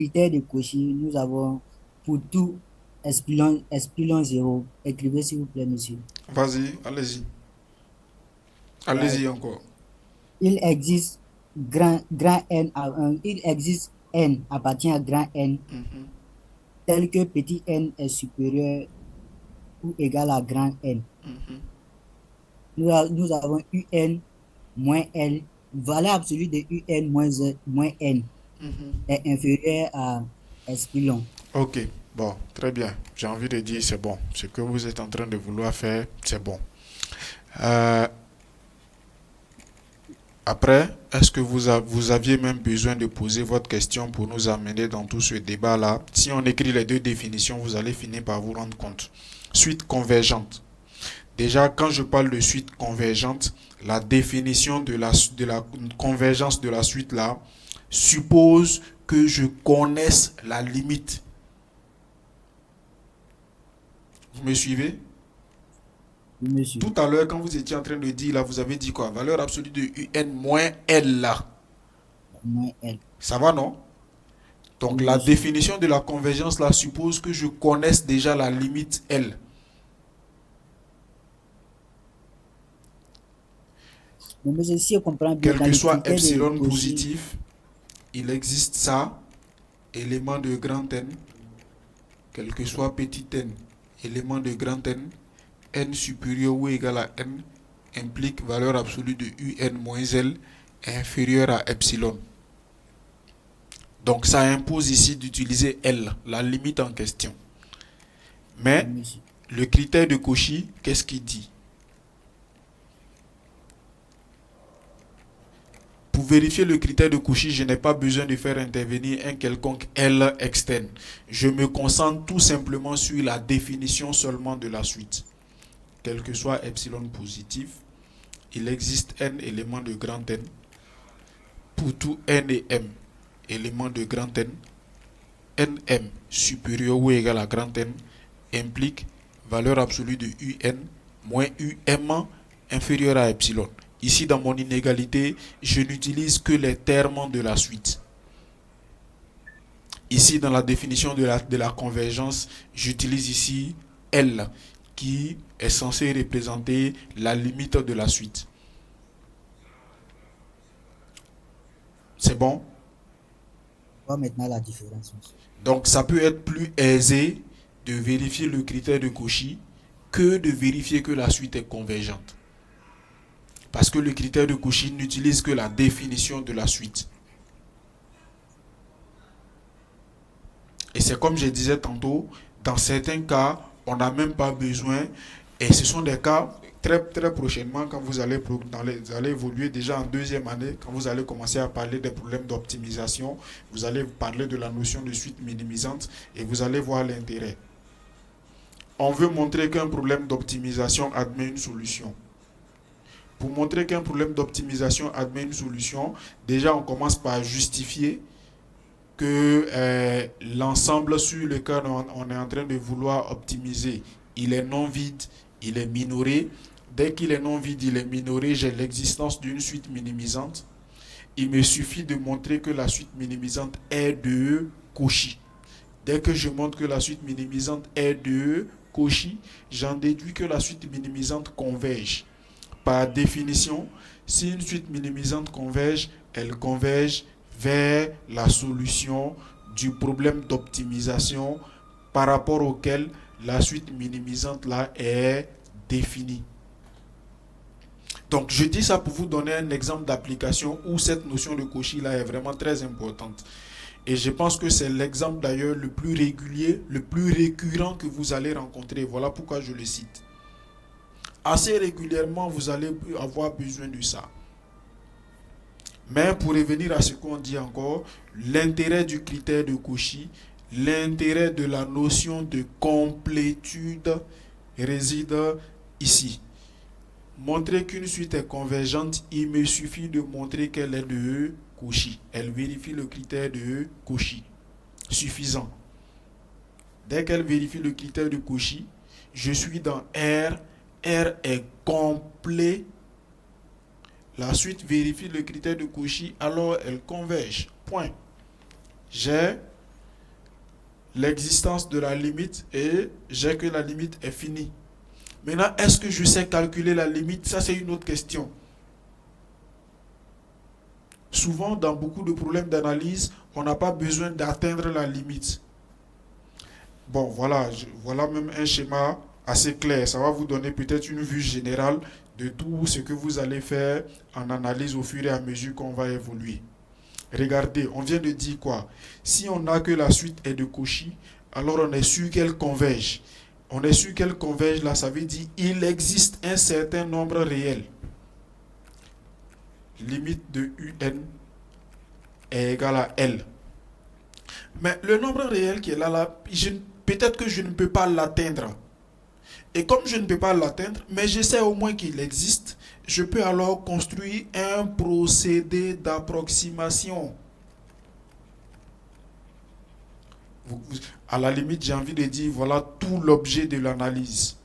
critère de Cauchy, nous avons pour tout epsilon 0. Écrivez s'il vous plaît, monsieur. Vas-y, allez-y. Ouais. Allez-y encore. Il existe grand N il existe N appartient à grand N Mhm, tel que petit n est supérieur ou égal à grand N. mhm, Nous avons UN moins L, valeur absolue de UN moins N mhm. est inférieure à epsilon. Ok, bon, très bien. J'ai envie de dire c'est bon. Ce que vous êtes en train de vouloir faire, c'est bon. Euh, Après, est-ce que vous aviez même besoin de poser votre question pour nous amener dans tout ce débat-là? Si on écrit les deux définitions, vous allez finir par vous rendre compte. Suite convergente. Déjà, quand je parle de suite convergente, la définition de la convergence de la suite là suppose que je connaisse la limite. Vous me suivez? Oui, monsieur. Tout à l'heure, quand vous étiez en train de dire là, vous avez dit quoi? Valeur absolue de UN moins L là. Moins L. Ça va, non? Donc Oui, la monsieur. définition de la convergence là suppose que je connaisse déjà la limite L. Mais monsieur, si je comprends bien, Quel dans que le soit critère de epsilon Cauchy, positif, il existe ça, élément de grand N, quel que soit petit n, élément de grand N, n supérieur ou égal à n, implique valeur absolue de un moins L inférieure à epsilon. Donc ça impose ici d'utiliser L, la limite en question. oui, Mais monsieur. le critère de Cauchy, qu'est-ce qu'il dit? Pour vérifier le critère de Cauchy, je n'ai pas besoin de faire intervenir un quelconque L externe. Je me concentre tout simplement sur la définition seulement de la suite. Quel que soit epsilon positif, il existe n éléments de grand N. Pour tout n et m éléments de grand N, nm supérieur ou égal à grand N implique valeur absolue de un moins um inférieur à epsilon. Ici, dans mon inégalité, je n'utilise que les termes de la suite. Ici, dans la définition de la convergence, j'utilise ici L, qui est censé représenter la limite de la suite. C'est bon? On voit maintenant la différence, monsieur. Donc, ça peut être plus aisé de vérifier le critère de Cauchy que de vérifier que la suite est convergente. Parce que le critère de Cauchy n'utilise que la définition de la suite. Et c'est comme je disais tantôt, dans certains cas, on n'a même pas besoin, et ce sont des cas très, très prochainement, quand vous allez évoluer déjà en deuxième année, quand vous allez commencer à parler des problèmes d'optimisation, vous allez parler de la notion de suite minimisante, et vous allez voir l'intérêt. On veut montrer qu'un problème d'optimisation admet une solution. Pour montrer qu'un problème d'optimisation admet une solution, déjà on commence par justifier que l'ensemble sur lequel on est en train de vouloir optimiser, il est non vide, il est minoré. Dès qu'il est non vide, il est minoré, j'ai l'existence d'une suite minimisante. Il me suffit de montrer que la suite minimisante est de Cauchy. Dès que je montre que la suite minimisante est de Cauchy, j'en déduis que la suite minimisante converge. Par définition, si une suite minimisante converge, elle converge vers la solution du problème d'optimisation par rapport auquel la suite minimisante là est définie. Donc je dis ça pour vous donner un exemple d'application où cette notion de Cauchy là est vraiment très importante. Et je pense que c'est l'exemple d'ailleurs le plus régulier, le plus récurrent que vous allez rencontrer. Voilà pourquoi je le cite. Assez régulièrement, vous allez avoir besoin de ça. Mais pour revenir à ce qu'on dit encore, l'intérêt du critère de Cauchy, l'intérêt de la notion de complétude réside ici. Montrer qu'une suite est convergente, il me suffit de montrer qu'elle est de Cauchy. Elle vérifie le critère de Cauchy. Suffisant. Dès qu'elle vérifie le critère de Cauchy, je suis dans R. R est complet. La suite vérifie le critère de Cauchy, alors elle converge. Point. J'ai l'existence de la limite et j'ai que la limite est finie. Maintenant, est-ce que je sais calculer la limite? Ça, c'est une autre question. Souvent, dans beaucoup de problèmes d'analyse, on n'a pas besoin d'atteindre la limite. Bon, voilà, voilà même un schéma assez clair. Ça va vous donner peut-être une vue générale de tout ce que vous allez faire en analyse au fur et à mesure qu'on va évoluer. Regardez, on vient de dire quoi? Si on n'a que la suite est de Cauchy, alors on est sûr qu'elle converge. On est sûr qu'elle converge, là, ça veut dire il existe un certain nombre réel. Limite de UN est égale à L. Mais le nombre réel qui est là, peut-être que je ne peux pas l'atteindre. Et comme je ne peux pas l'atteindre, mais je sais au moins qu'il existe, je peux alors construire un procédé d'approximation. À la limite, j'ai envie de dire, voilà tout l'objet de l'analyse.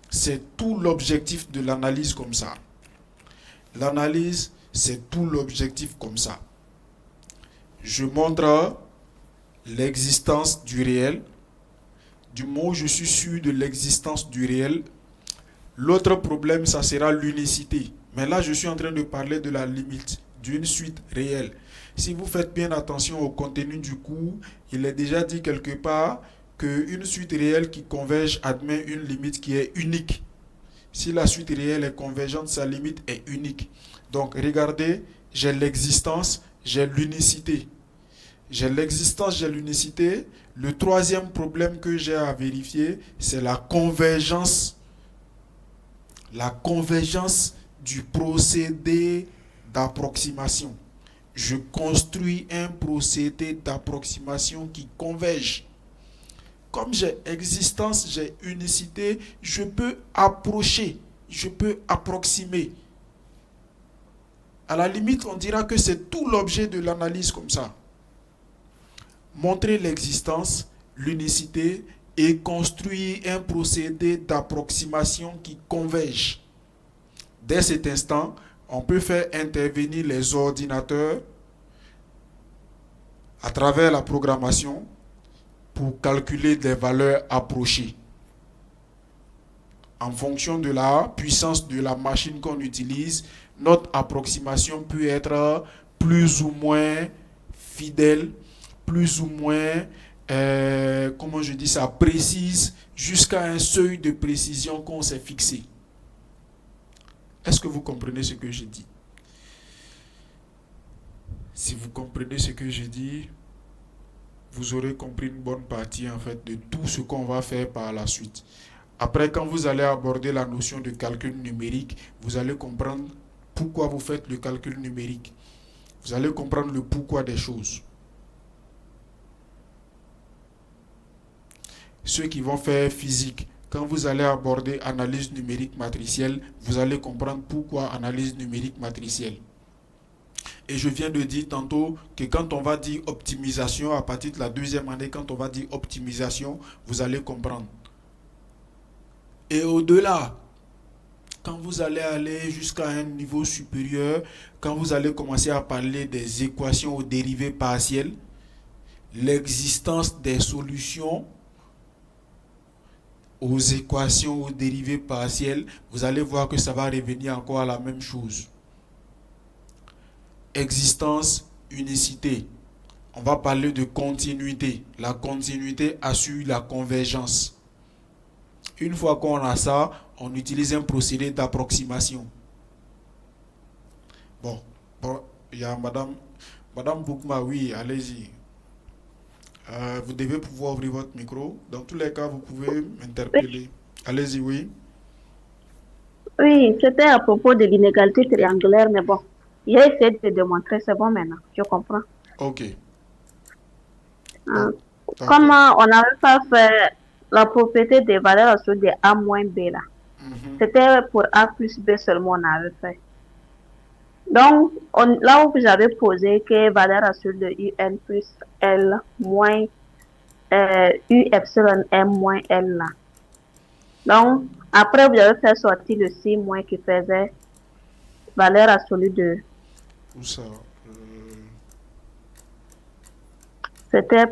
C'est tout l'objectif de l'analyse comme ça. L'analyse, c'est tout l'objectif comme ça. Je montre l'existence du réel. Du moment où je suis sûr de l'existence du réel, l'autre problème, ça sera l'unicité. Mais là, je suis en train de parler de la limite, d'une suite réelle. Si vous faites bien attention au contenu du cours, il est déjà dit quelque part qu'une suite réelle qui converge admet une limite qui est unique. Si la suite réelle est convergente, sa limite est unique. Donc, regardez, j'ai l'existence, j'ai l'unicité. J'ai l'existence, j'ai l'unicité. Le troisième problème que j'ai à vérifier, c'est la convergence. La convergence du procédé d'approximation. Je construis un procédé d'approximation qui converge. Comme j'ai existence, j'ai unicité, je peux approcher, je peux approximer. À la limite, on dira que c'est tout l'objet de l'analyse comme ça. Montrer l'existence, l'unicité et construire un procédé d'approximation qui converge. Dès cet instant, on peut faire intervenir les ordinateurs à travers la programmation pour calculer des valeurs approchées. En fonction de la puissance de la machine qu'on utilise, notre approximation peut être plus ou moins fidèle, plus ou moins, comment je dis ça, précise, jusqu'à un seuil de précision qu'on s'est fixé. Est-ce que vous comprenez ce que je dis? Si vous comprenez ce que je dis, vous aurez compris une bonne partie en fait de tout ce qu'on va faire par la suite. Après, quand vous allez aborder la notion de calcul numérique, vous allez comprendre pourquoi vous faites le calcul numérique. Vous allez comprendre le pourquoi des choses. Ceux qui vont faire physique, quand vous allez aborder analyse numérique matricielle, vous allez comprendre pourquoi analyse numérique matricielle. Et je viens de dire tantôt que quand on va dire optimisation, à partir de la deuxième année, quand on va dire optimisation, vous allez comprendre. Et au-delà, quand vous allez aller jusqu'à un niveau supérieur, quand vous allez commencer à parler des équations aux dérivées partielles, l'existence des solutions aux équations aux dérivées partielles, vous allez voir que ça va revenir encore à la même chose. Existence, unicité. On va parler de continuité. La continuité assure la convergence. Une fois qu'on a ça, on utilise un procédé d'approximation. Bon, il y a Madame Boukma, oui, allez-y. Vous devez pouvoir ouvrir votre micro. Dans tous les cas, vous pouvez m'interpeller. Oui, Allez-y, oui. oui, c'était à propos de l'inégalité triangulaire, mais bon, j'ai essayé de démontrer, c'est bon maintenant, je comprends. Ok, Hein. d'accord. Comment on n'avait pas fait la propriété des valeurs absolues de A moins B là? Mhm. C'était pour A plus B seulement on avait fait. Donc, là où j'avais posé que valeur absolue de UN plus L moins U epsilon M moins L là. Donc, après, vous avez fait sortir le C moins qui faisait valeur absolue de, Où ça? c'était